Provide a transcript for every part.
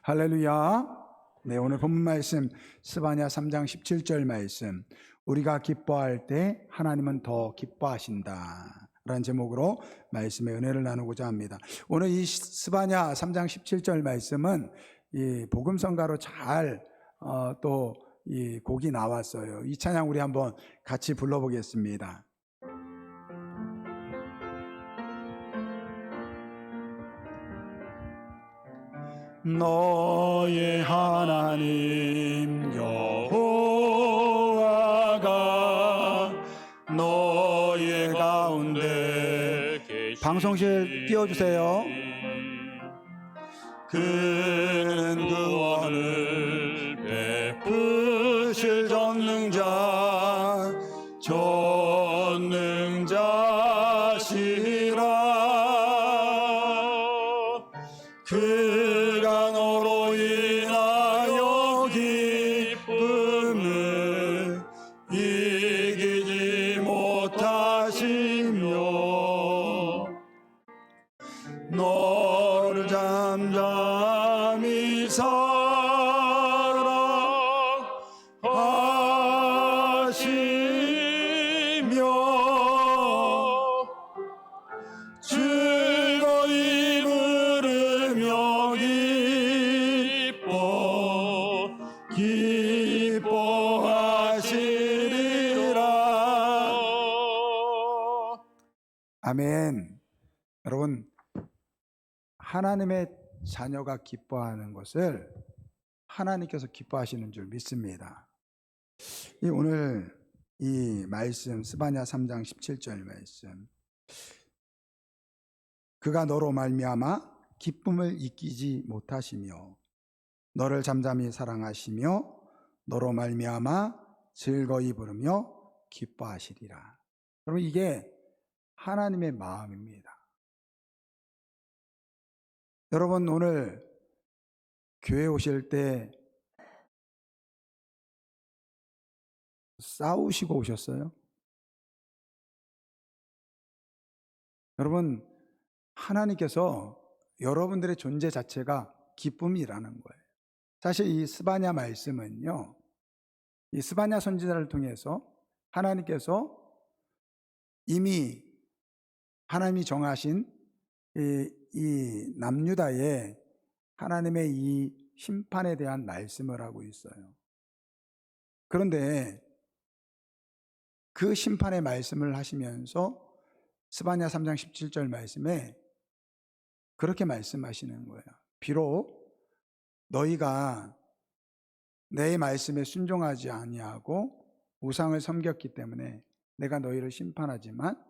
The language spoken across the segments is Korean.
할렐루야. 네, 오늘 본문 말씀 스바냐 3장 17절 말씀. 우리가 기뻐할 때 하나님은 더 기뻐하신다 라는 제목으로 말씀의 은혜를 나누고자 합니다. 오늘 이 스바냐 3장 17절 말씀은 이 복음성가로 잘 또 이 곡이 나왔어요. 이 찬양 우리 한번 같이 불러보겠습니다. 너의 하나님 여호와가 너의 가운데 방송실 띄워주세요. 그는 구원을 베푸실 전능자시라. 그가 너로 인하여 기쁨을 이기지 못하시며 너를 잠잠히 사랑하시며 즐거이 부르며 기뻐하시리라. 아멘. 여러분, 하나님의 자녀가 기뻐하는 것을 하나님께서 기뻐하시는 줄 믿습니다. 오늘 이 말씀 스바냐 3장 17절 말씀, 그가 너로 말미암아 기쁨을 잊지 못하시며 너를 잠잠히 사랑하시며 너로 말미암아 즐거이 부르며 기뻐하시리라. 여러분, 이게 하나님의 마음입니다. 여러분, 오늘 교회 오실 때 싸우시고 오셨어요? 여러분, 하나님께서 여러분들의 존재 자체가 기쁨이라는 거예요. 사실 이 스바냐 말씀은요, 이 스바냐 선지자를 통해서 하나님께서 이미 하나님이 정하신 이 남유다의 하나님의 이 심판에 대한 말씀을 하고 있어요. 그런데 그 심판의 말씀을 하시면서 스바냐 3장 17절 말씀에 그렇게 말씀하시는 거예요. 비록 너희가 내 말씀에 순종하지 아니하고 우상을 섬겼기 때문에 내가 너희를 심판하지만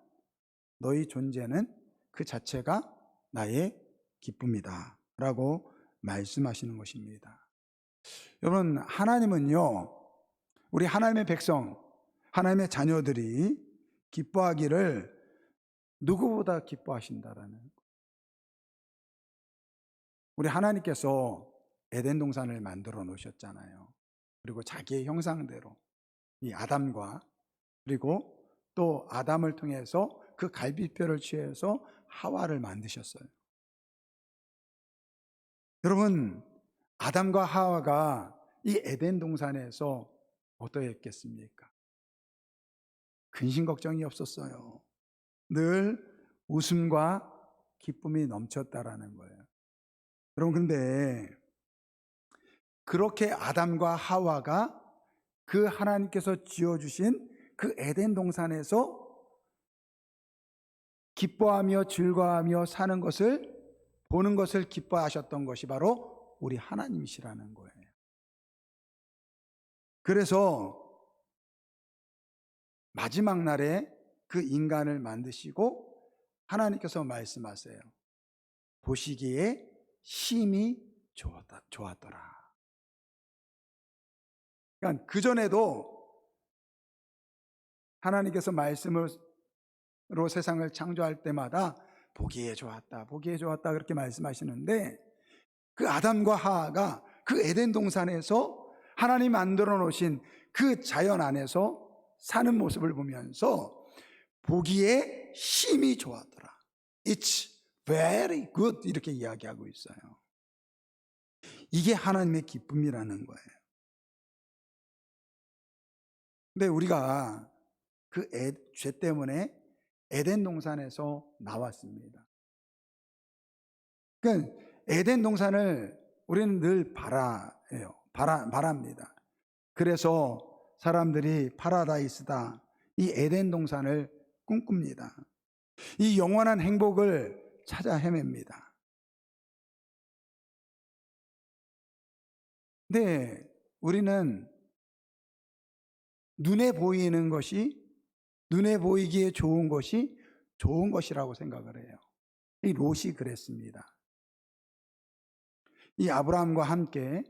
너희 존재는 그 자체가 나의 기쁨이다 라고 말씀하시는 것입니다. 여러분, 하나님은요, 우리 하나님의 백성, 하나님의 자녀들이 기뻐하기를 누구보다 기뻐하신다라는 거예요. 우리 하나님께서 에덴 동산을 만들어 놓으셨잖아요. 그리고 자기의 형상대로 이 아담과, 그리고 또 아담을 통해서 그 갈비뼈를 취해서 하와를 만드셨어요. 여러분, 아담과 하와가 이 에덴 동산에서 어떠했겠습니까? 근심 걱정이 없었어요. 늘 웃음과 기쁨이 넘쳤다라는 거예요. 여러분, 근데 그렇게 아담과 하와가 그 하나님께서 지어주신 그 에덴 동산에서 기뻐하며 즐거워하며 사는 것을 보는 것을 기뻐하셨던 것이 바로 우리 하나님이시라는 거예요. 그래서 마지막 날에 그 인간을 만드시고 하나님께서 말씀하세요. 보시기에 심히 좋았더라. 그러니까 그전에도 하나님께서 말씀으로 세상을 창조할 때마다 보기에 좋았다, 보기에 좋았다 그렇게 말씀하시는데, 그 아담과 하와가 그 에덴 동산에서 하나님 만들어 놓으신 그 자연 안에서 사는 모습을 보면서 보기에 심히 좋았더라. It's very good 이렇게 이야기하고 있어요. 이게 하나님의 기쁨이라는 거예요. 근데 우리가 그 죄 때문에 에덴 동산에서 나왔습니다. 그러니까 에덴 동산을 우리는 늘 바랍니다. 그래서 사람들이 파라다이스다, 이 에덴 동산을 꿈꿉니다. 이 영원한 행복을 찾아 헤맵니다. 근데 우리는 눈에 보이는 것이, 눈에 보이기에 좋은 것이 좋은 것이라고 생각을 해요. 이 롯이 그랬습니다. 이 아브라함과 함께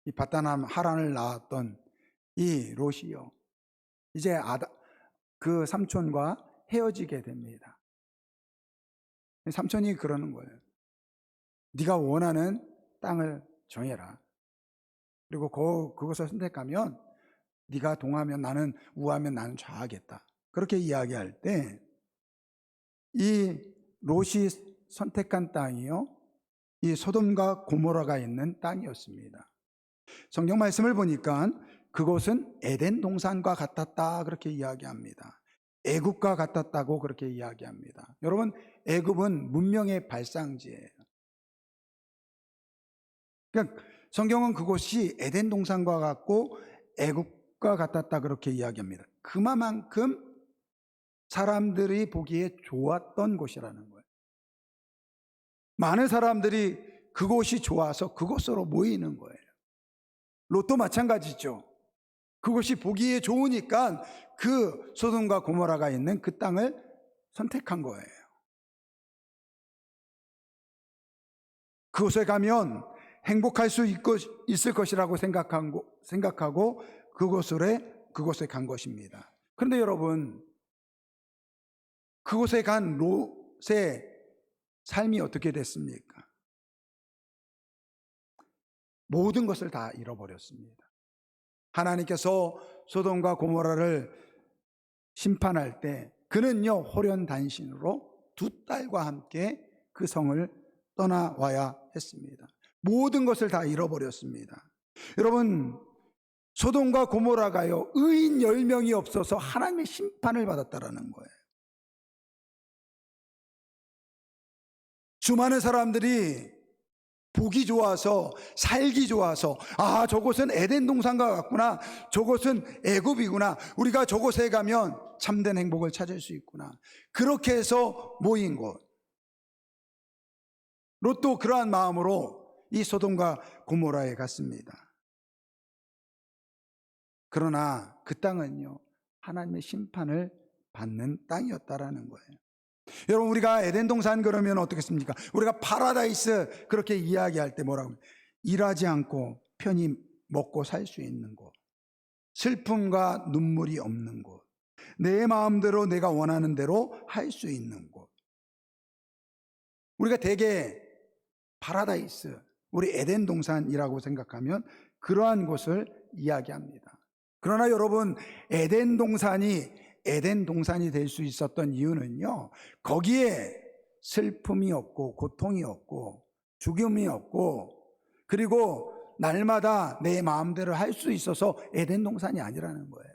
이 바다남 하란을 낳았던 이 롯이요, 이제 그 삼촌과 헤어지게 됩니다. 삼촌이 그러는 거예요. 네가 원하는 땅을 정해라. 그리고 그것을 선택하면 네가 동하면 나는, 우하면 나는 좌하겠다. 그렇게 이야기할 때 이 롯이 선택한 땅이요, 이 소돔과 고모라가 있는 땅이었습니다. 성경 말씀을 보니까 그곳은 에덴 동산과 같았다, 그렇게 이야기합니다. 애굽과 같았다고 그렇게 이야기합니다. 여러분, 애굽은 문명의 발상지예요. 그러니까 성경은 그곳이 에덴 동산과 같고 애굽과 같았다, 그렇게 이야기합니다. 그만큼 사람들이 보기에 좋았던 곳이라는 거예요. 많은 사람들이 그곳이 좋아서 그곳으로 모이는 거예요. 롯도 마찬가지죠. 그곳이 보기에 좋으니까 그 소돔과 고모라가 있는 그 땅을 선택한 거예요. 그곳에 가면 행복할 수 있을 것이라고 생각하고 그곳에 간 것입니다. 그런데 여러분, 그곳에 간 롯의 삶이 어떻게 됐습니까? 모든 것을 다 잃어버렸습니다. 하나님께서 소돔과 고모라를 심판할 때 그는요, 홀연단신으로 두 딸과 함께 그 성을 떠나와야 했습니다. 모든 것을 다 잃어버렸습니다. 여러분, 소돔과 고모라가요, 의인 10명이 없어서 하나님의 심판을 받았다라는 거예요. 수많은 사람들이 보기 좋아서, 살기 좋아서, 아, 저곳은 에덴 동산과 같구나, 저곳은 애굽이구나, 우리가 저곳에 가면 참된 행복을 찾을 수 있구나, 그렇게 해서 모인 곳. 롯도 그러한 마음으로 이 소돔과 고모라에 갔습니다. 그러나 그 땅은요, 하나님의 심판을 받는 땅이었다라는 거예요. 여러분, 우리가 에덴 동산 그러면 어떻겠습니까? 우리가 파라다이스 그렇게 이야기할 때 뭐라고? 일하지 않고 편히 먹고 살 수 있는 곳, 슬픔과 눈물이 없는 곳, 내 마음대로 내가 원하는 대로 할 수 있는 곳. 우리가 대개 파라다이스, 우리 에덴 동산이라고 생각하면 그러한 곳을 이야기합니다. 그러나 여러분, 에덴 동산이 될 수 있었던 이유는요, 거기에 슬픔이 없고 고통이 없고 죽음이 없고, 그리고 날마다 내 마음대로 할 수 있어서 에덴 동산이 아니라는 거예요.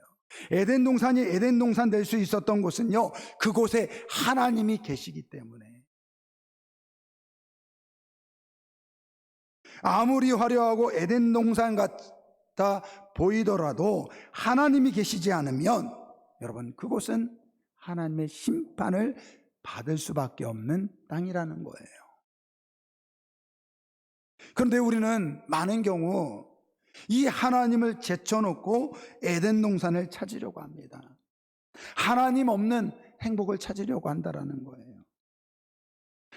에덴 동산이 에덴 동산 될 수 있었던 곳은요, 그곳에 하나님이 계시기 때문에. 아무리 화려하고 에덴 동산 같아 보이더라도 하나님이 계시지 않으면 여러분, 그곳은 하나님의 심판을 받을 수밖에 없는 땅이라는 거예요. 그런데 우리는 많은 경우 이 하나님을 제쳐놓고 에덴 동산을 찾으려고 합니다. 하나님 없는 행복을 찾으려고 한다라는 거예요.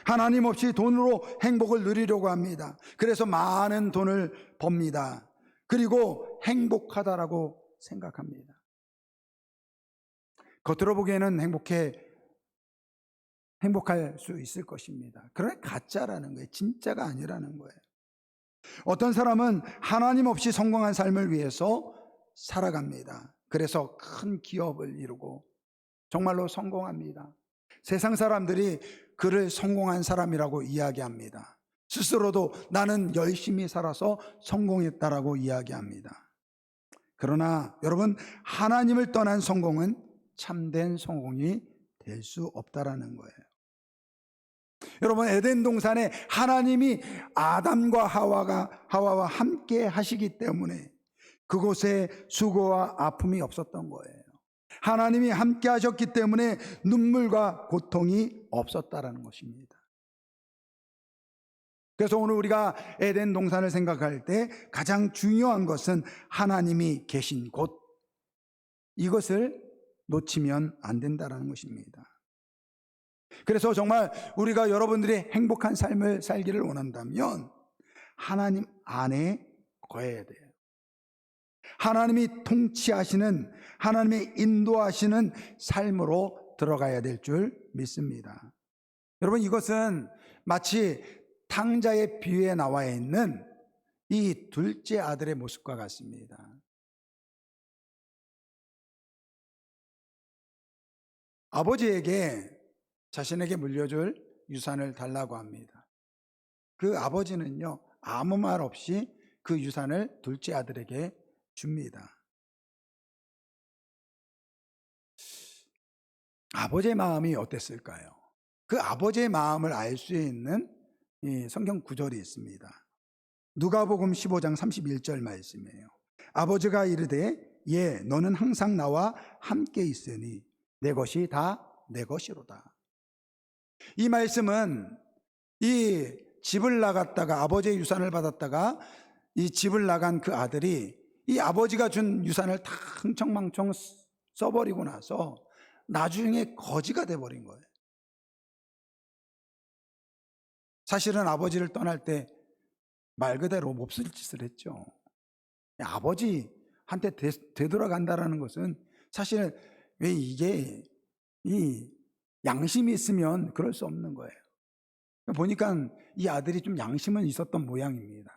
하나님 없이 돈으로 행복을 누리려고 합니다. 그래서 많은 돈을 법니다. 그리고 행복하다라고 생각합니다. 겉으로 보기에는 행복할 수 있을 것입니다. 그러나 가짜라는 거예요. 진짜가 아니라는 거예요. 어떤 사람은 하나님 없이 성공한 삶을 위해서 살아갑니다. 그래서 큰 기업을 이루고 정말로 성공합니다. 세상 사람들이 그를 성공한 사람이라고 이야기합니다. 스스로도 나는 열심히 살아서 성공했다라고 이야기합니다. 그러나 여러분, 하나님을 떠난 성공은 참된 성공이 될 수 없다라는 거예요. 여러분, 에덴 동산에 하나님이 아담과 하와와 함께 하시기 때문에 그곳에 수고와 아픔이 없었던 거예요. 하나님이 함께 하셨기 때문에 눈물과 고통이 없었다라는 것입니다. 그래서 오늘 우리가 에덴 동산을 생각할 때 가장 중요한 것은 하나님이 계신 곳, 이것을 놓치면 안 된다는 것입니다. 그래서 정말 우리가 여러분들이 행복한 삶을 살기를 원한다면 하나님 안에 거해야 돼요. 하나님이 통치하시는, 하나님이 인도하시는 삶으로 들어가야 될 줄 믿습니다. 여러분, 이것은 마치 탕자의 비유에 나와 있는 이 둘째 아들의 모습과 같습니다. 아버지에게 자신에게 물려줄 유산을 달라고 합니다. 그 아버지는요, 아무 말 없이 그 유산을 둘째 아들에게 줍니다. 아버지의 마음이 어땠을까요? 그 아버지의 마음을 알 수 있는 이 성경 구절이 있습니다. 누가복음 15장 31절 말씀이에요. 아버지가 이르되 예 너는 항상 나와 함께 있으니 내 것이 다 내 것이로다. 이 말씀은 이 집을 나갔다가 아버지의 유산을 받았다가 이 집을 나간 그 아들이 이 아버지가 준 유산을 다 흥청망청 써버리고 나서 나중에 거지가 돼버린 거예요. 사실은 아버지를 떠날 때 말 그대로 몹쓸 짓을 했죠. 아버지한테 되돌아간다라는 것은 사실 왜 이게 이 양심이 있으면 그럴 수 없는 거예요. 보니까 이 아들이 좀 양심은 있었던 모양입니다.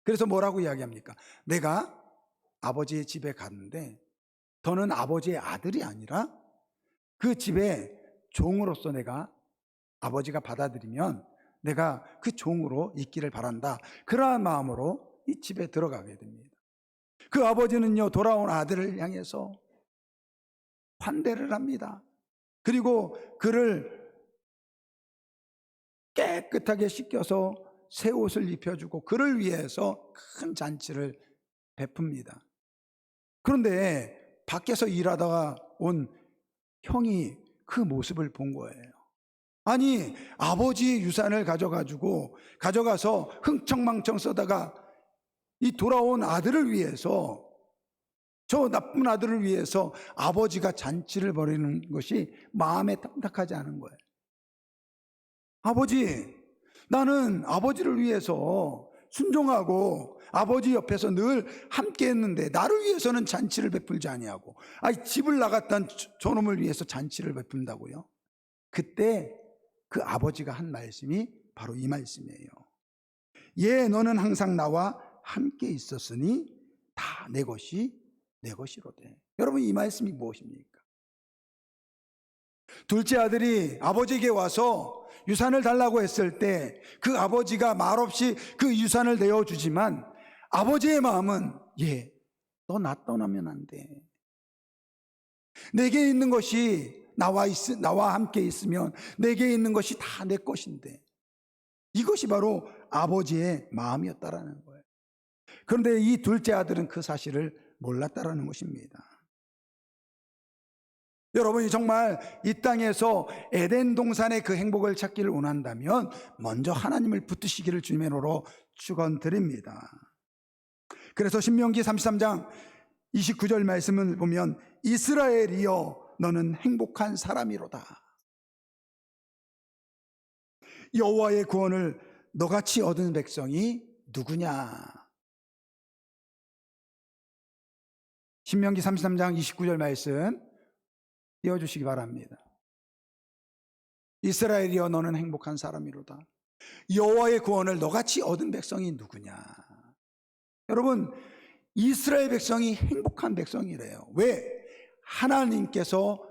그래서 뭐라고 이야기합니까? 내가 아버지의 집에 갔는데 더는 아버지의 아들이 아니라 그 집에 종으로서 내가 아버지가 받아들이면 내가 그 종으로 있기를 바란다. 그러한 마음으로 이 집에 들어가게 됩니다. 그 아버지는요, 돌아온 아들을 향해서 환대를 합니다. 그리고 그를 깨끗하게 씻겨서 새 옷을 입혀주고 그를 위해서 큰 잔치를 베풉니다. 그런데 밖에서 일하다가 온 형이 그 모습을 본 거예요. 아니, 아버지의 유산을 가져가서 흥청망청 써다가 이 돌아온 아들을 위해서, 저 나쁜 아들을 위해서 아버지가 잔치를 벌이는 것이 마음에 딱딱하지 않은 거예요. 아버지, 나는 아버지를 위해서 순종하고 아버지 옆에서 늘 함께 했는데 나를 위해서는 잔치를 베풀지 아니하고 집을 나갔던 저놈을 위해서 잔치를 베푼다고요? 그때 그 아버지가 한 말씀이 바로 이 말씀이에요. 예, 너는 항상 나와 함께 있었으니 다 내 것이 내 것이로되. 여러분, 이 말씀이 무엇입니까? 둘째 아들이 아버지에게 와서 유산을 달라고 했을 때 그 아버지가 말없이 그 유산을 내어주지만 아버지의 마음은 예, 너 나 떠나면 안 돼. 내게 있는 것이 나와 함께 있으면 내게 있는 것이 다 내 것인데, 이것이 바로 아버지의 마음이었다라는 거예요. 그런데 이 둘째 아들은 그 사실을 몰랐다라는 것입니다. 여러분이 정말 이 땅에서 에덴 동산의 그 행복을 찾기를 원한다면 먼저 하나님을 붙드시기를 주님의 이름으로 축원드립니다. 그래서 신명기 33장 29절 말씀을 보면 이스라엘이여 너는 행복한 사람이로다. 여호와의 구원을 너같이 얻은 백성이 누구냐? 신명기 33장 29절 말씀 띄워주시기 바랍니다. 이스라엘이여 너는 행복한 사람이로다. 여호와의 구원을 너같이 얻은 백성이 누구냐? 여러분, 이스라엘 백성이 행복한 백성이래요. 왜? 하나님께서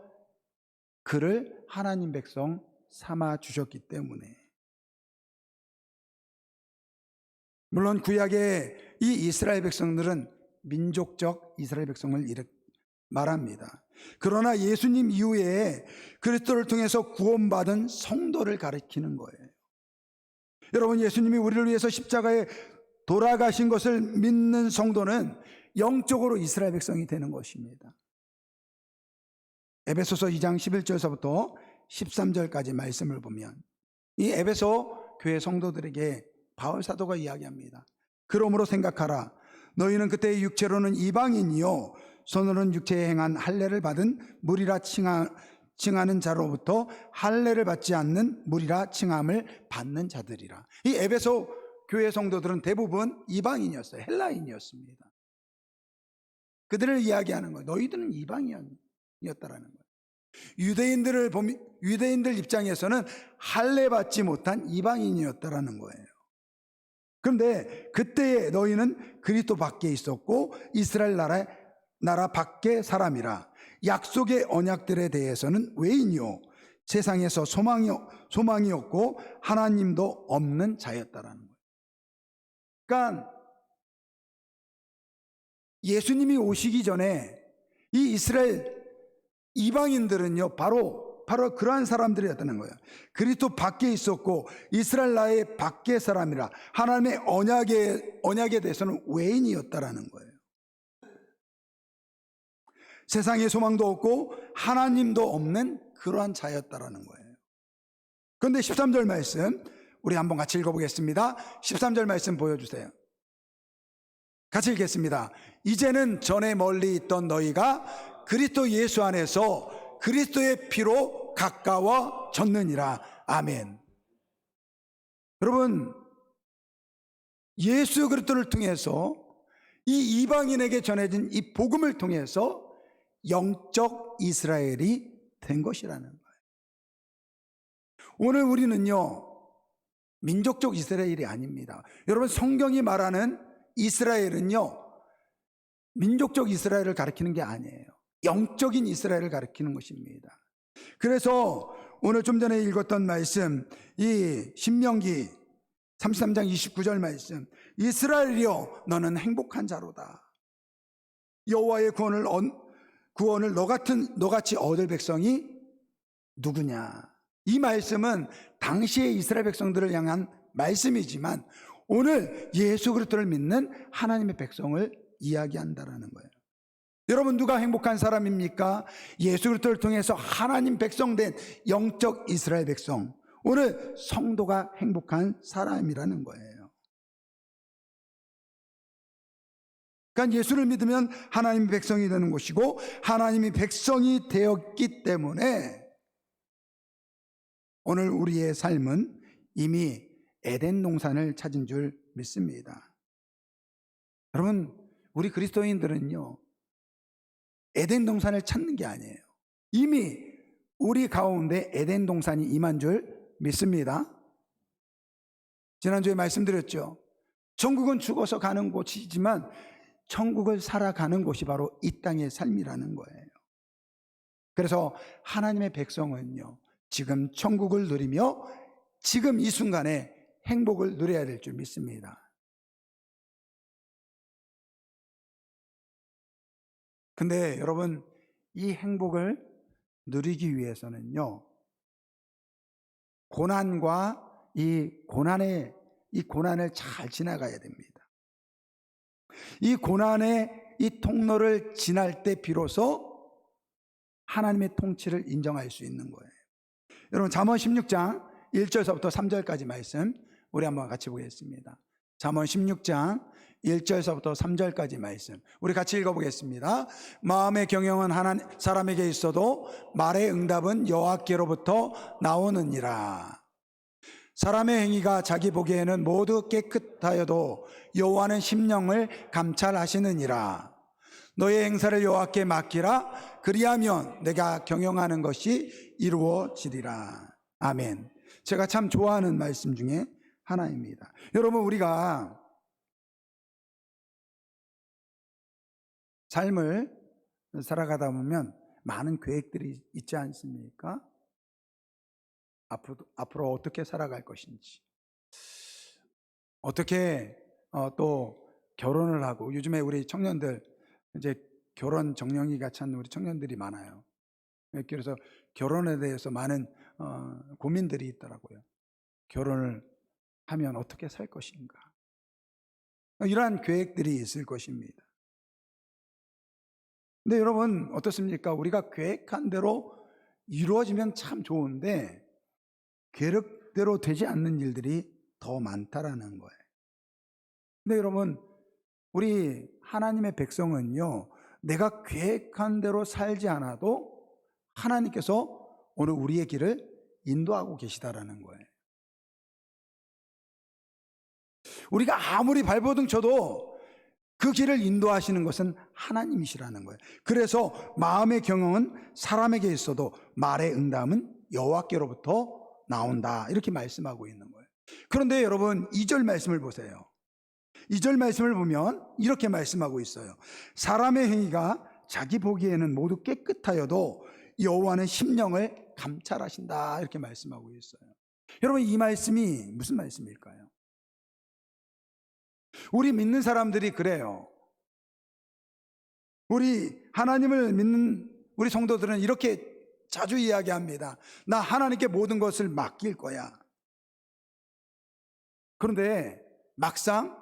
그를 하나님 백성 삼아 주셨기 때문에. 물론 구약의 이 이스라엘 백성들은 민족적 이스라엘 백성을 말합니다. 그러나 예수님 이후에 그리스도를 통해서 구원받은 성도를 가리키는 거예요. 여러분, 예수님이 우리를 위해서 십자가에 돌아가신 것을 믿는 성도는 영적으로 이스라엘 백성이 되는 것입니다. 에베소서 2장 11절서부터 13절까지 말씀을 보면 이 에베소 교회 성도들에게 바울 사도가 이야기합니다. 그러므로 생각하라. 너희는 그때의 육체로는 이방인이요 손으로는 육체에 행한 할례를 받은 무리라 칭하는 자로부터 할례를 받지 않는 무리라 칭함을 받는 자들이라. 이 에베소 교회 성도들은 대부분 이방인이었어요. 헬라인이었습니다. 그들을 이야기하는 거예요. 너희들은 이방인이었다라는 거예요. 유대인들 입장에서는 할례 받지 못한 이방인이었다라는 거예요. 그런데 그때에 너희는 그리스도 밖에 있었고 이스라엘 나라 밖의 사람이라. 약속의 언약들에 대해서는 외인이요 세상에서 소망이 없고 하나님도 없는 자였다라는 거예요. 그러니까 예수님이 오시기 전에 이 이스라엘 이방인들은요 바로 그러한 사람들이었다는 거예요. 그리스도 밖에 있었고 이스라엘 나라의 밖의 사람이라. 하나님의 언약에 대해서는 외인이었다라는 거예요. 세상에 소망도 없고 하나님도 없는 그러한 자였다라는 거예요. 그런데 13절 말씀 우리 한번 같이 읽어보겠습니다. 13절 말씀 보여주세요. 같이 읽겠습니다. 이제는 전에 멀리 있던 너희가 그리스도 예수 안에서 그리스도의 피로 가까워졌느니라. 아멘. 여러분, 예수 그리스도를 통해서 이 이방인에게 전해진 이 복음을 통해서 영적 이스라엘이 된 것이라는 거예요. 오늘 우리는요 민족적 이스라엘이 아닙니다. 여러분, 성경이 말하는 이스라엘은요 민족적 이스라엘을 가리키는 게 아니에요. 영적인 이스라엘을 가리키는 것입니다. 그래서 오늘 좀 전에 읽었던 말씀, 이 신명기 33장 29절 말씀, 이스라엘이여 너는 행복한 자로다. 여호와의 구원을 너같이 얻을 백성이 누구냐. 이 말씀은 당시의 이스라엘 백성들을 향한 말씀이지만 오늘 예수 그리스도를 믿는 하나님의 백성을 이야기한다라는 거예요. 여러분, 누가 행복한 사람입니까? 예수 그리스도를 통해서 하나님 백성된 영적 이스라엘 백성. 오늘 성도가 행복한 사람이라는 거예요. 그러니까 예수를 믿으면 하나님의 백성이 되는 것이고 하나님이 백성이 되었기 때문에 오늘 우리의 삶은 이미 에덴 동산을 찾은 줄 믿습니다. 여러분, 우리 그리스도인들은요 에덴 동산을 찾는 게 아니에요. 이미 우리 가운데 에덴 동산이 임한 줄 믿습니다. 지난주에 말씀드렸죠. 천국은 죽어서 가는 곳이지만 천국을 살아가는 곳이 바로 이 땅의 삶이라는 거예요. 그래서 하나님의 백성은요 지금 천국을 누리며 지금 이 순간에 행복을 누려야 될 줄 믿습니다. 근데 여러분, 이 행복을 누리기 위해서는요 고난과 이 고난을 잘 지나가야 됩니다. 이 고난의 이 통로를 지날 때 비로소 하나님의 통치를 인정할 수 있는 거예요. 여러분, 잠언 16장 1절서부터 3절까지 말씀 우리 한번 같이 보겠습니다. 잠언 16장 1절서부터 3절까지 말씀 우리 같이 읽어보겠습니다. 마음의 경영은 사람에게 있어도 말의 응답은 여호와께로부터 나오느니라. 사람의 행위가 자기 보기에는 모두 깨끗하여도 여호와는 심령을 감찰하시느니라. 너의 행사를 여호와께 맡기라. 그리하면 내가 경영하는 것이 이루어지리라. 아멘. 제가 참 좋아하는 말씀 중에 하나입니다. 여러분, 우리가 삶을 살아가다 보면 많은 계획들이 있지 않습니까? 앞으로 어떻게 살아갈 것인지, 어떻게 또 결혼을 하고, 요즘에 우리 청년들 이제 결혼 정령이가 찬 우리 청년들이 많아요. 그래서 결혼에 대해서 많은 고민들이 있더라고요. 결혼을 하면 어떻게 살 것인가, 이러한 계획들이 있을 것입니다. 근데 여러분 어떻습니까? 우리가 계획한 대로 이루어지면 참 좋은데 계획대로 되지 않는 일들이 더 많다라는 거예요. 근데 여러분, 우리 하나님의 백성은요, 내가 계획한 대로 살지 않아도 하나님께서 오늘 우리의 길을 인도하고 계시다라는 거예요. 우리가 아무리 발버둥 쳐도 그 길을 인도하시는 것은 하나님이시라는 거예요. 그래서 마음의 경영은 사람에게 있어도 말의 응답은 여호와께로부터 나온다, 이렇게 말씀하고 있는 거예요. 그런데 여러분 2절 말씀을 보세요. 2절 말씀을 보면 이렇게 말씀하고 있어요. 사람의 행위가 자기 보기에는 모두 깨끗하여도 여호와는 심령을 감찰하신다, 이렇게 말씀하고 있어요. 여러분 이 말씀이 무슨 말씀일까요? 우리 믿는 사람들이 그래요. 우리 하나님을 믿는 우리 성도들은 이렇게 자주 이야기합니다. 나 하나님께 모든 것을 맡길 거야. 그런데 막상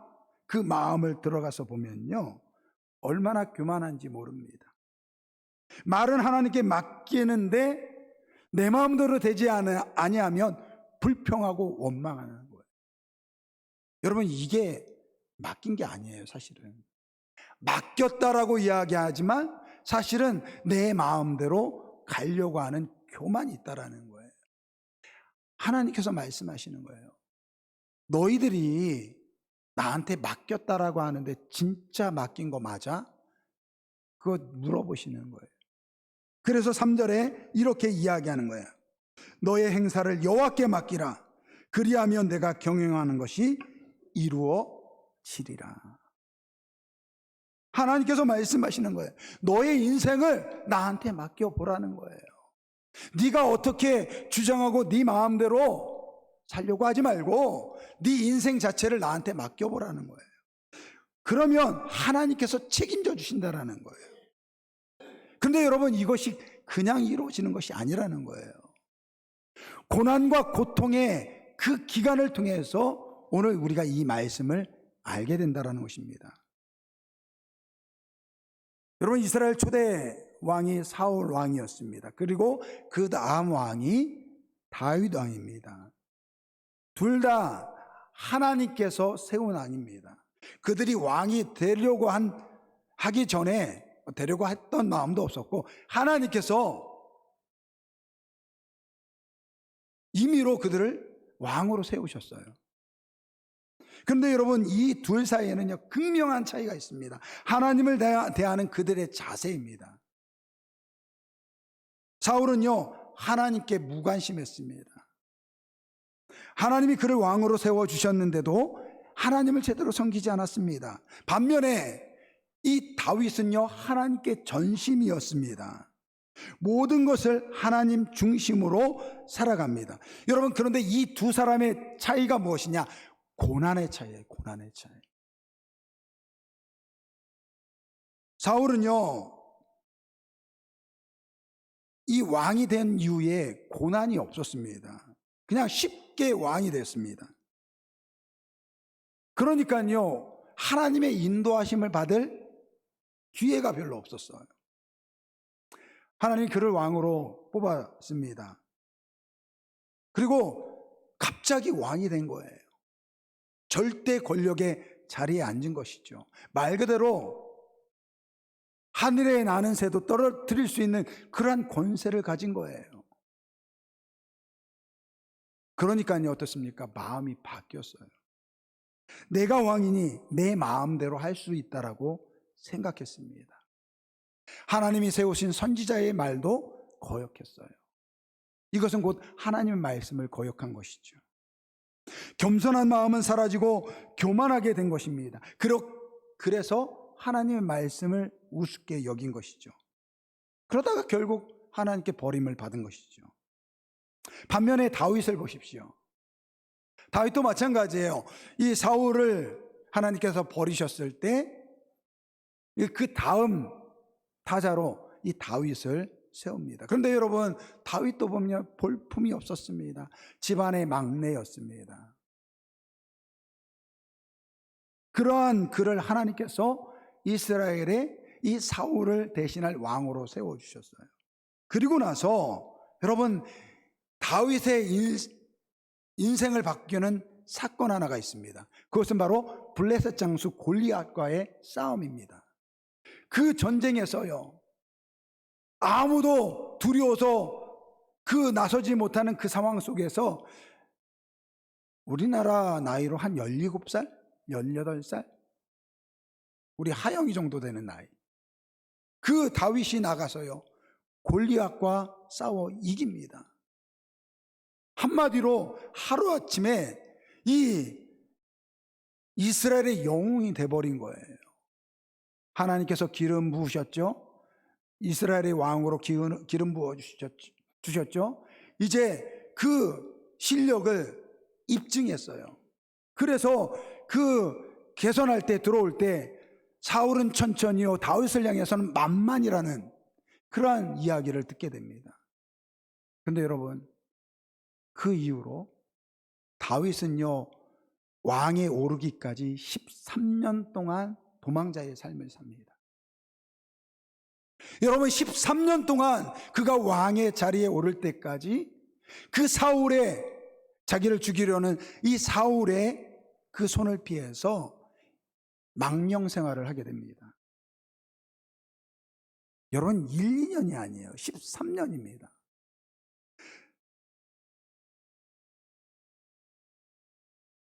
그 마음을 들어가서 보면요, 얼마나 교만한지 모릅니다. 말은 하나님께 맡기는데 내 마음대로 되지 아니하면 불평하고 원망하는 거예요. 여러분 이게 맡긴 게 아니에요. 사실은 맡겼다라고 이야기하지만 사실은 내 마음대로 가려고 하는 교만이 있다라는 거예요. 하나님께서 말씀하시는 거예요. 너희들이 나한테 맡겼다라고 하는데 진짜 맡긴 거 맞아? 그거 물어보시는 거예요. 그래서 3절에 이렇게 이야기하는 거예요. 너의 행사를 여호와께 맡기라. 그리하면 내가 경영하는 것이 이루어지리라. 하나님께서 말씀하시는 거예요. 너의 인생을 나한테 맡겨보라는 거예요. 네가 어떻게 주장하고 네 마음대로 살려고 하지 말고 네 인생 자체를 나한테 맡겨보라는 거예요. 그러면 하나님께서 책임져 주신다라는 거예요. 그런데 여러분 이것이 그냥 이루어지는 것이 아니라는 거예요. 고난과 고통의 그 기간을 통해서 오늘 우리가 이 말씀을 알게 된다는 것입니다. 여러분 이스라엘 초대 왕이 사울 왕이었습니다. 그리고 그 다음 왕이 다윗 왕입니다. 둘 다 하나님께서 세운 왕입니다. 그들이 왕이 되려고 하기 전에 되려고 했던 마음도 없었고 하나님께서 임의로 그들을 왕으로 세우셨어요. 그런데 여러분 이 둘 사이에는요 극명한 차이가 있습니다. 하나님을 대하는 그들의 자세입니다. 사울은요 하나님께 무관심했습니다. 하나님이 그를 왕으로 세워주셨는데도 하나님을 제대로 섬기지 않았습니다. 반면에 이 다윗은요 하나님께 전심이었습니다. 모든 것을 하나님 중심으로 살아갑니다. 여러분 그런데 이 두 사람의 차이가 무엇이냐? 고난의 차이예요. 고난의 차이. 사울은요 이 왕이 된 이후에 고난이 없었습니다. 그냥 쉽게 왕이 됐습니다. 그러니까요 하나님의 인도하심을 받을 기회가 별로 없었어요. 하나님이 그를 왕으로 뽑았습니다. 그리고 갑자기 왕이 된 거예요. 절대 권력의 자리에 앉은 것이죠. 말 그대로 하늘에 나는 새도 떨어뜨릴 수 있는 그러한 권세를 가진 거예요. 그러니까요 어떻습니까? 마음이 바뀌었어요. 내가 왕이니 내 마음대로 할 수 있다라고 생각했습니다. 하나님이 세우신 선지자의 말도 거역했어요. 이것은 곧 하나님의 말씀을 거역한 것이죠. 겸손한 마음은 사라지고 교만하게 된 것입니다. 그래서 하나님의 말씀을 우습게 여긴 것이죠. 그러다가 결국 하나님께 버림을 받은 것이죠. 반면에 다윗을 보십시오. 다윗도 마찬가지예요. 이 사울을 하나님께서 버리셨을 때 그 다음 타자로 이 다윗을 세웁니다. 그런데 여러분, 다윗도 보면 볼품이 없었습니다. 집안의 막내였습니다. 그러한 그를 하나님께서 이스라엘의 이 사울을 대신할 왕으로 세워주셨어요. 그리고 나서 여러분, 다윗의 인생을 바뀌는 사건 하나가 있습니다. 그것은 바로 블레셋 장수 골리앗과의 싸움입니다. 그 전쟁에서요, 아무도 두려워서 나서지 못하는 그 상황 속에서 우리나라 나이로 한 17살? 18살? 우리 하영이 정도 되는 나이. 그 다윗이 나가서요, 골리앗과 싸워 이깁니다. 한마디로 하루아침에 이 이스라엘의 영웅이 돼버린 거예요. 하나님께서 기름 부으셨죠. 이스라엘의 왕으로 기름 부어 주셨죠. 이제 그 실력을 입증했어요. 그래서 그 개선할 때, 들어올 때 사울은 천천히요, 다윗을 향해서는 만만이라는 그러한 이야기를 듣게 됩니다. 그런데 여러분, 그 이후로 다윗은요, 왕에 오르기까지 13년 동안 도망자의 삶을 삽니다. 여러분, 13년 동안 그가 왕의 자리에 오를 때까지 그 사울의, 자기를 죽이려는 이 사울의 그 손을 피해서 망령 생활을 하게 됩니다. 여러분, 1, 2년이 아니에요. 13년입니다.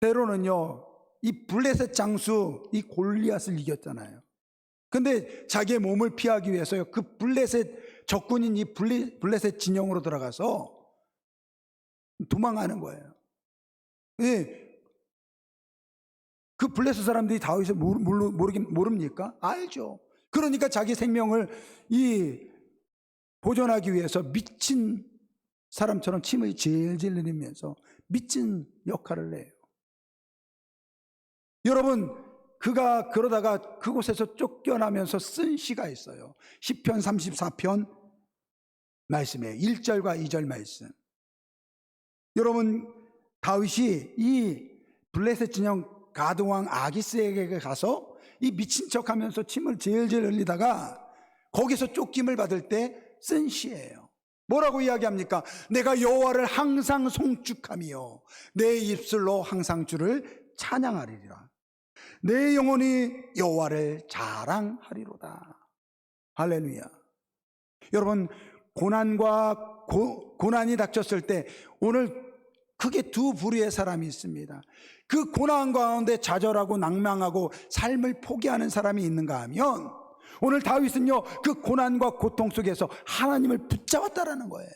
때로는요, 이 블레셋 장수 이 골리앗을 이겼잖아요. 근데 자기의 몸을 피하기 위해서요, 그 블레셋 적군인 이 블레셋 진영으로 들어가서 도망하는 거예요. 예. 그 블레셋 사람들이 다윗을 모릅니까? 알죠. 그러니까 자기 생명을 보존하기 위해서 미친 사람처럼 침을 질질 흘리면서 미친 역할을 해요. 여러분, 그가 그러다가 그곳에서 쫓겨나면서 쓴 시가 있어요. 시편 34편 말씀에 1절과 2절 말씀. 여러분, 다윗이 이 블레셋 진영 가드왕 아기스에게 가서 이 미친 척하면서 침을 질질 흘리다가 거기서 쫓김을 받을 때 쓴 시예요. 뭐라고 이야기합니까? 내가 여호와를 항상 송축하며 내 입술로 항상 주를 찬양하리라. 내 영혼이 여호와를 자랑하리로다. 할렐루야. 여러분, 고난이 닥쳤을 때 오늘 크게 두 부류의 사람이 있습니다. 그 고난 가운데 좌절하고 낭망하고 삶을 포기하는 사람이 있는가 하면, 오늘 다윗은요, 그 고난과 고통 속에서 하나님을 붙잡았다라는 거예요.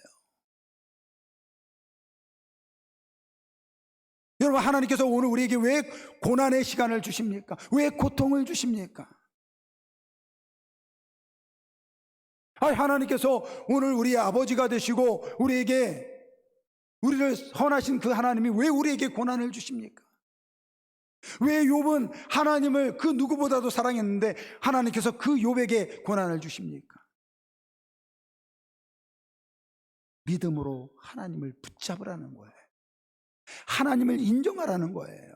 여러분, 하나님께서 오늘 우리에게 왜 고난의 시간을 주십니까? 왜 고통을 주십니까? 하나님께서 오늘 우리의 아버지가 되시고 우리를 선하신 그 하나님이 왜 우리에게 고난을 주십니까? 왜 욥은 하나님을 그 누구보다도 사랑했는데 하나님께서 그 욥에게 고난을 주십니까? 믿음으로 하나님을 붙잡으라는 거예요. 하나님을 인정하라는 거예요.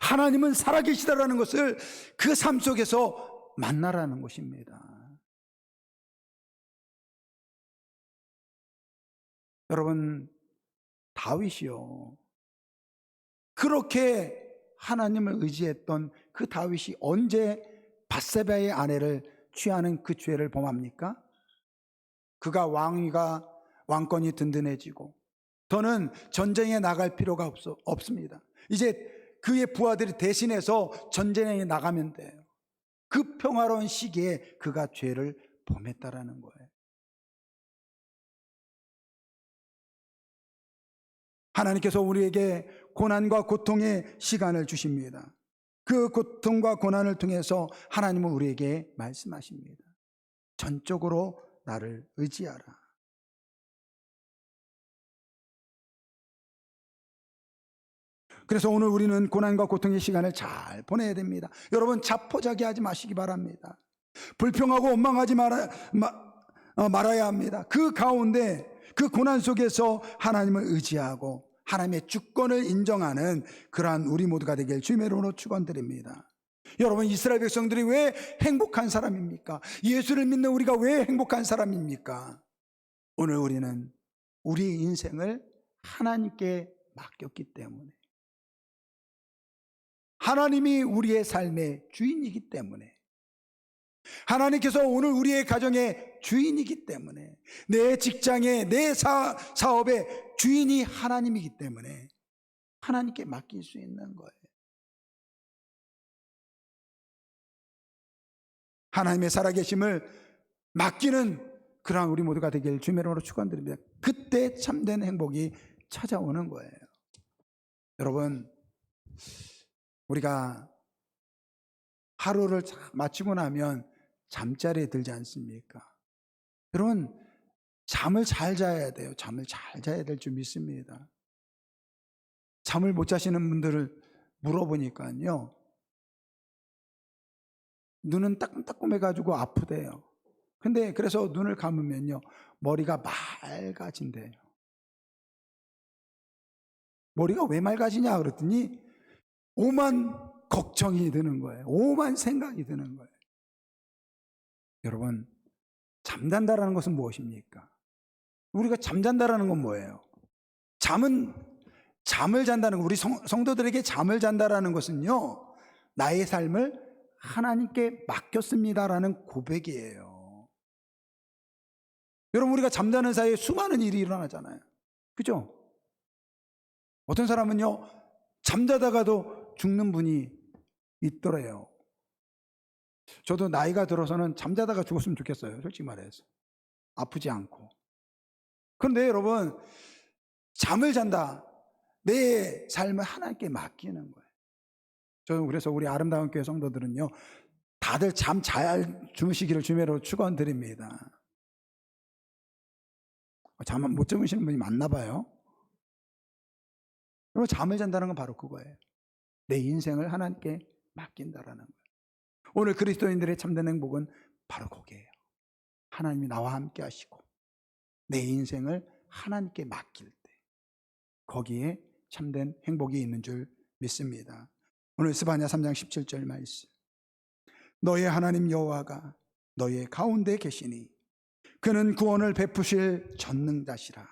하나님은 살아계시다라는 것을 그 삶 속에서 만나라는 것입니다. 여러분, 다윗이요, 그렇게 하나님을 의지했던 그 다윗이 언제 밧세바의 아내를 취하는 그 죄를 범합니까? 그가 왕권이 든든해지고 더는 전쟁에 나갈 필요가 없습니다. 이제 그의 부하들이 대신해서 전쟁에 나가면 돼요. 그 평화로운 시기에 그가 죄를 범했다라는 거예요. 하나님께서 우리에게 고난과 고통의 시간을 주십니다. 그 고통과 고난을 통해서 하나님은 우리에게 말씀하십니다. 전적으로 나를 의지하라. 그래서 오늘 우리는 고난과 고통의 시간을 잘 보내야 됩니다. 여러분, 자포자기하지 마시기 바랍니다. 불평하고 원망하지 말아야 합니다. 그 가운데, 그 고난 속에서 하나님을 의지하고 하나님의 주권을 인정하는 그러한 우리 모두가 되길 주님의 이름으로 축원드립니다. 여러분, 이스라엘 백성들이 왜 행복한 사람입니까? 예수를 믿는 우리가 왜 행복한 사람입니까? 오늘 우리는 우리 인생을 하나님께 맡겼기 때문에, 하나님이 우리의 삶의 주인이기 때문에, 하나님께서 오늘 우리의 가정의 주인이기 때문에, 내 직장의, 내 사업의 주인이 하나님이기 때문에 하나님께 맡길 수 있는 거예요. 하나님의 살아계심을 맡기는 그러한 우리 모두가 되길 주님의 이름으로 축원드립니다. 그때 참된 행복이 찾아오는 거예요. 여러분, 우리가 하루를 마치고 나면 잠자리에 들지 않습니까? 여러분, 잠을 잘 자야 돼요. 잠을 잘 자야 될 줄 믿습니다. 잠을 못 자시는 분들을 물어보니까요, 눈은 따끔따끔해가지고 아프대요. 근데 그래서 눈을 감으면요, 머리가 맑아진대요. 머리가 왜 맑아지냐 그랬더니 오만 걱정이 드는 거예요. 오만 생각이 드는 거예요. 여러분, 잠잔다라는 것은 무엇입니까? 우리가 잠잔다라는 건 뭐예요? 잠을 잔다는 거, 우리 성도들에게 잠을 잔다라는 것은요, 나의 삶을 하나님께 맡겼습니다라는 고백이에요. 여러분, 우리가 잠자는 사이에 수많은 일이 일어나잖아요. 그죠? 어떤 사람은요, 잠자다가도 죽는 분이 있더래요. 저도 나이가 들어서는 잠자다가 죽었으면 좋겠어요. 솔직히 말해서. 아프지 않고. 그런데 여러분, 잠을 잔다. 내 삶을 하나님께 맡기는 거예요. 저는 그래서 우리 아름다운 교회 성도들은요, 다들 잠 잘 주무시기를 주님으로 축원드립니다. 잠 못 주무시는 분이 많나 봐요. 그리고 잠을 잔다는 건 바로 그거예요. 내 인생을 하나님께 맡긴다라는 거예요. 오늘 그리스도인들의 참된 행복은 바로 거기에요. 하나님이 나와 함께 하시고 내 인생을 하나님께 맡길 때, 거기에 참된 행복이 있는 줄 믿습니다. 오늘 스바냐 3장 17절 말씀. 너의 하나님 여호와가 너의 가운데 계시니 그는 구원을 베푸실 전능자시라.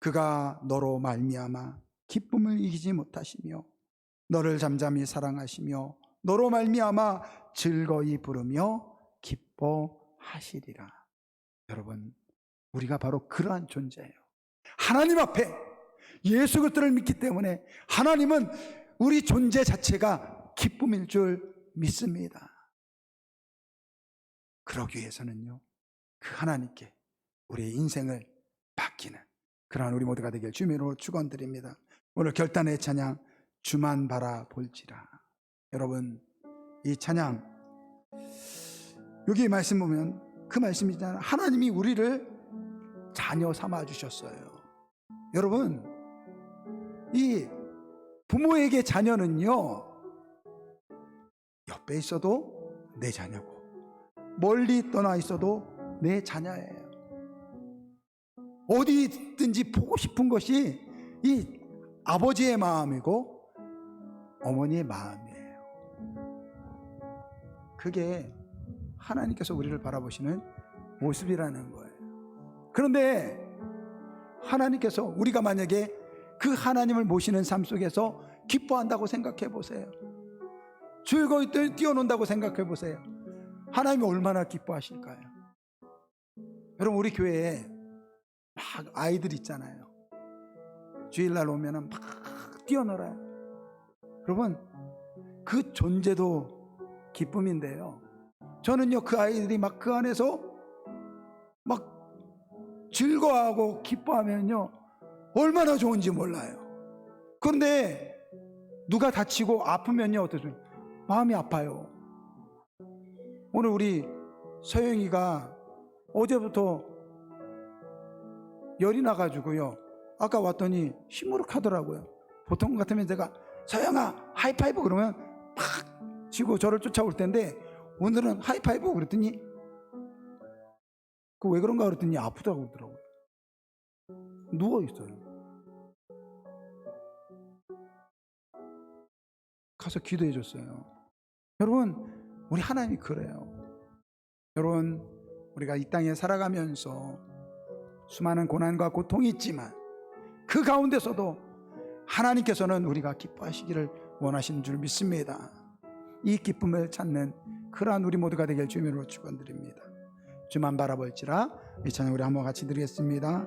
그가 너로 말미암아 기쁨을 이기지 못하시며 너를 잠잠히 사랑하시며 너로 말미암아 즐거이 부르며 기뻐하시리라. 여러분, 우리가 바로 그러한 존재예요. 하나님 앞에 예수 그리스도를 믿기 때문에 하나님은 우리 존재 자체가 기쁨일 줄 믿습니다. 그러기 위해서는요, 그 하나님께 우리의 인생을 맡기는 그러한 우리 모두가 되길 주님의 이름으로 축원드립니다. 오늘 결단의 찬양, 주만 바라볼지라. 여러분, 이 찬양, 여기 말씀 보면 그 말씀이잖아요. 하나님이 우리를 자녀 삼아 주셨어요. 여러분, 이 부모에게 자녀는요, 옆에 있어도 내 자녀고 멀리 떠나 있어도 내 자녀예요. 어디든지 보고 싶은 것이 이 아버지의 마음이고 어머니의 마음이에요. 그게 하나님께서 우리를 바라보시는 모습이라는 거예요. 그런데 하나님께서 우리가 만약에 그 하나님을 모시는 삶 속에서 기뻐한다고 생각해 보세요. 즐거이 뛰어논다고 생각해 보세요. 하나님이 얼마나 기뻐하실까요? 여러분, 우리 교회에 막 아이들 있잖아요. 주일날 오면은 막 뛰어놀아요. 여러분, 그 존재도 기쁨인데요, 저는요, 그 아이들이 막 그 안에서 막 즐거워하고 기뻐하면요, 얼마나 좋은지 몰라요. 그런데 누가 다치고 아프면요, 어떠세요? 마음이 아파요. 오늘 우리 서영이가 어제부터 열이 나가지고요, 아까 왔더니 시무룩하더라고요. 보통 같으면 제가 서영아 하이파이브 그러면 팍 치고 저를 쫓아올 텐데, 오늘은 하이파이브 그랬더니 그 왜 그런가 그랬더니 아프다고 그러더라고요. 누워있어요. 가서 기도해 줬어요. 여러분, 우리 하나님이 그래요. 여러분, 우리가 이 땅에 살아가면서 수많은 고난과 고통이 있지만 그 가운데서도 하나님께서는 우리가 기뻐하시기를 원하시는 줄 믿습니다. 이 기쁨을 찾는 그러한 우리 모두가 되길 주님으로 축원드립니다. 주만 바라볼지라. 이 찬양 우리 한번 같이 드리겠습니다.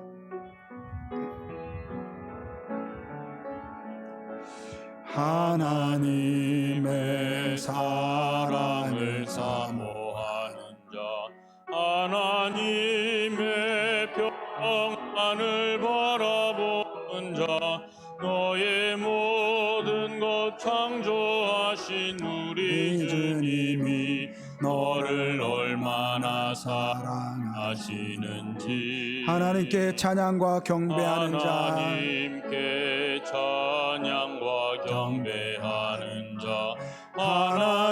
하나님의 사랑을 사모하는 자, 하나님의 평안을 바라보는 자, 너의 모든 것 창조하신 우리 주님이 너를 얼마나 사랑하시는지. 하나님께 찬양과 경배하는 자, 하나님께 찬양과 경배하는 자,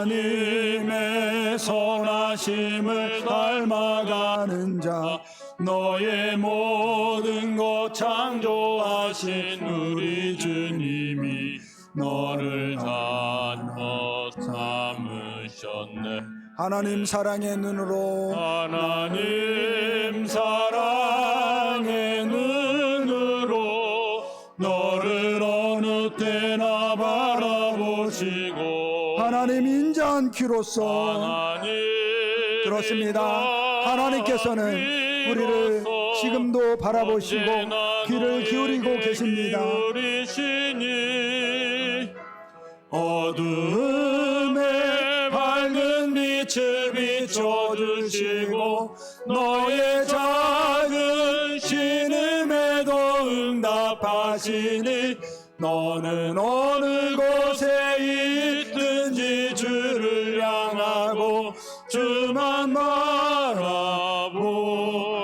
하나님의 선하심을 닮아가는 자, 너의 모든 것 창조하신 우리 주님이 너를 단어 삼으셨네. 하나님 사랑의 눈으로, 하나님 사랑의 눈으로 너를 어느 때나 바라보시고, 하나님 인자한 귀로서, 하나님 그렇습니다. 하나님께서는 우리를 지금도 바라보시고 귀를 기울이고 계십니다. 어두움에 밝은 빛을 비춰주시고 너의 작은 신음에도 응답하시니, 너는 어느 곳에 있든지 주를 향하고 주만 바라보.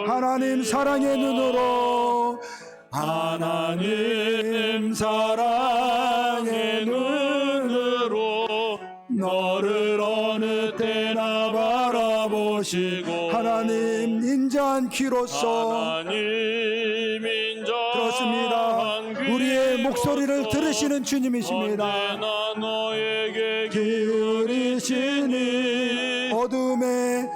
하나님 사랑의 눈으로, 하나님 사랑의 눈으로 너를 어느 때나 바라보시고, 하나님 인자한 귀로서, 하나님 인자한 그렇습니다. 우리의 목소리를 들으시는 주님이십니다. 언제나 너에게 기울이시니 어둠에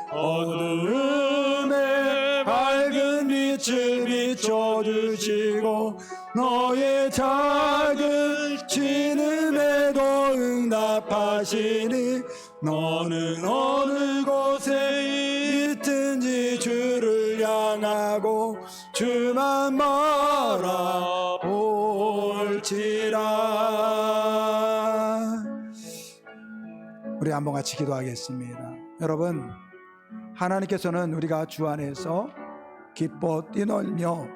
밝은 빛을 비춰주시고 너의 작은 신음에도 응답하시니, 너는 어느 곳에 있든지 주를 향하고 주만 바라볼지라. 우리 한번 같이 기도하겠습니다. 여러분, 하나님께서는 우리가 주 안에서 기뻐 뛰놀며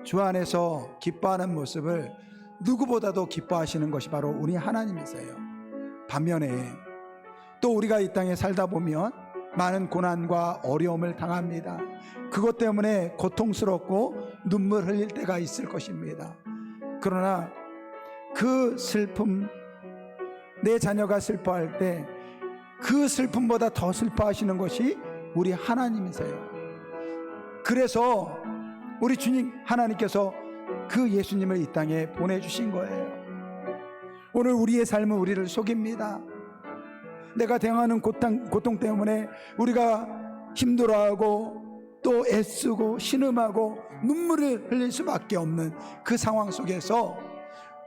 주 안에서 기뻐하는 모습을 누구보다도 기뻐하시는 것이 바로 우리 하나님이세요. 반면에 또 우리가 이 땅에 살다 보면 많은 고난과 어려움을 당합니다. 그것 때문에 고통스럽고 눈물 흘릴 때가 있을 것입니다. 그러나 그 슬픔, 내 자녀가 슬퍼할 때 그 슬픔보다 더 슬퍼하시는 것이 우리 하나님이세요. 그래서 우리 주님 하나님께서 그 예수님을 이 땅에 보내주신 거예요. 오늘 우리의 삶은 우리를 속입니다. 내가 당하는 고통 때문에 우리가 힘들어하고 또 애쓰고 신음하고 눈물을 흘릴 수밖에 없는 그 상황 속에서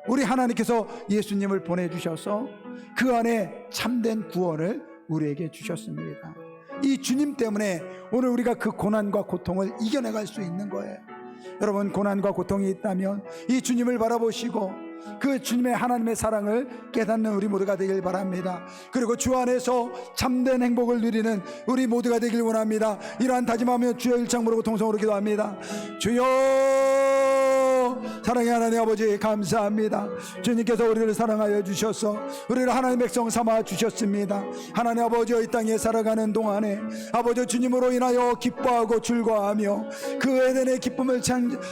우리 하나님께서 예수님을 보내주셔서 그 안에 참된 구원을 우리에게 주셨습니다. 이 주님 때문에 오늘 우리가 그 고난과 고통을 이겨내갈 수 있는 거예요. 여러분, 고난과 고통이 있다면 이 주님을 바라보시고 그 주님의 하나님의 사랑을 깨닫는 우리 모두가 되길 바랍니다. 그리고 주 안에서 참된 행복을 누리는 우리 모두가 되길 원합니다. 이러한 다짐하며 주여 일창 부르고 통성으로 기도합니다. 주여 사랑의 하나님 아버지 감사합니다. 주님께서 우리를 사랑하여 주셔서 우리를 하나님의 백성 삼아 주셨습니다. 하나님 아버지 이 땅에 살아가는 동안에 아버지 주님으로 인하여 기뻐하고 즐거워하며 그 에덴의 기쁨을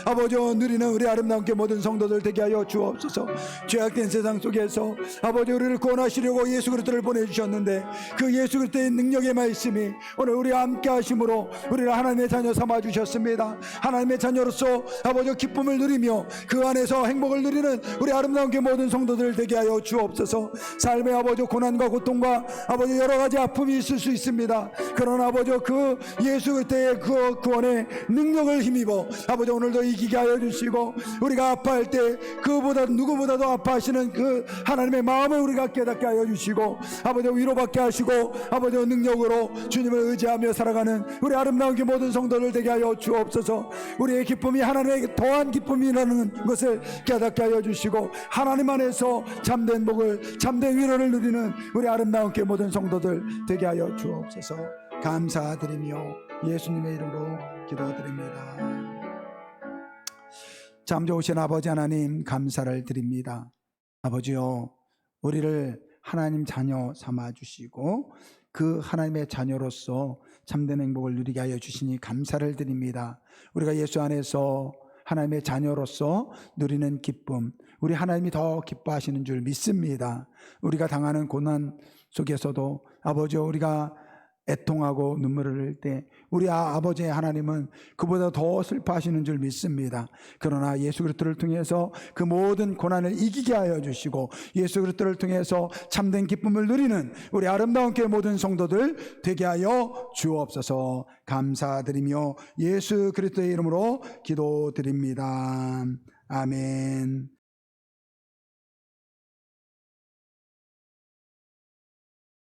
아버지 누리는 우리 아름다운 게 모든 성도들 되게 하여 주옵소서. 죄악된 세상 속에서 아버지 우리를 구원하시려고 예수 그리스도를 보내주셨는데 그 예수 그리스도의 능력의 말씀이 오늘 우리 함께 하심으로 우리를 하나님의 자녀 삼아 주셨습니다. 하나님의 자녀로서 아버지 기쁨을 누리며 그 안에서 행복을 누리는 우리 아름다운 게 모든 성도들 되게 하여 주옵소서. 삶의 아버지 고난과 고통과 아버지 여러 가지 아픔이 있을 수 있습니다. 그러나 아버지 그 예수 그리스도의 그 구원의 능력을 힘입어 아버지 오늘도 이기게 하여 주시고 우리가 아파할 때 그보다 누구보다도 아파하시는 그 하나님의 마음을 우리가 깨닫게 하여 주시고 아버지 위로받게 하시고 아버지 능력으로 주님을 의지하며 살아가는 우리 아름다운 그 모든 성도들 되게 하여 주옵소서. 우리의 기쁨이 하나님의 더한 기쁨이라는 것을 깨닫게 하여 주시고 하나님 안에서 참된 복을 참된 위로를 누리는 우리 아름다운 그 모든 성도들 되게 하여 주옵소서. 감사드리며 예수님의 이름으로 기도드립니다. 참 좋으신 아버지 하나님 감사를 드립니다. 아버지요 우리를 하나님 자녀 삼아 주시고 그 하나님의 자녀로서 참된 행복을 누리게 하여 주시니 감사를 드립니다. 우리가 예수 안에서 하나님의 자녀로서 누리는 기쁨, 우리 하나님이 더 기뻐하시는 줄 믿습니다. 우리가 당하는 고난 속에서도 아버지 우리가 애통하고 눈물을 흘릴 때 우리 아버지의 하나님은 그보다 더 슬퍼하시는 줄 믿습니다. 그러나 예수 그리스도를 통해서 그 모든 고난을 이기게 하여 주시고 예수 그리스도를 통해서 참된 기쁨을 누리는 우리 아름다운 교회 모든 성도들 되게 하여 주옵소서. 감사드리며 예수 그리스도의 이름으로 기도드립니다. 아멘.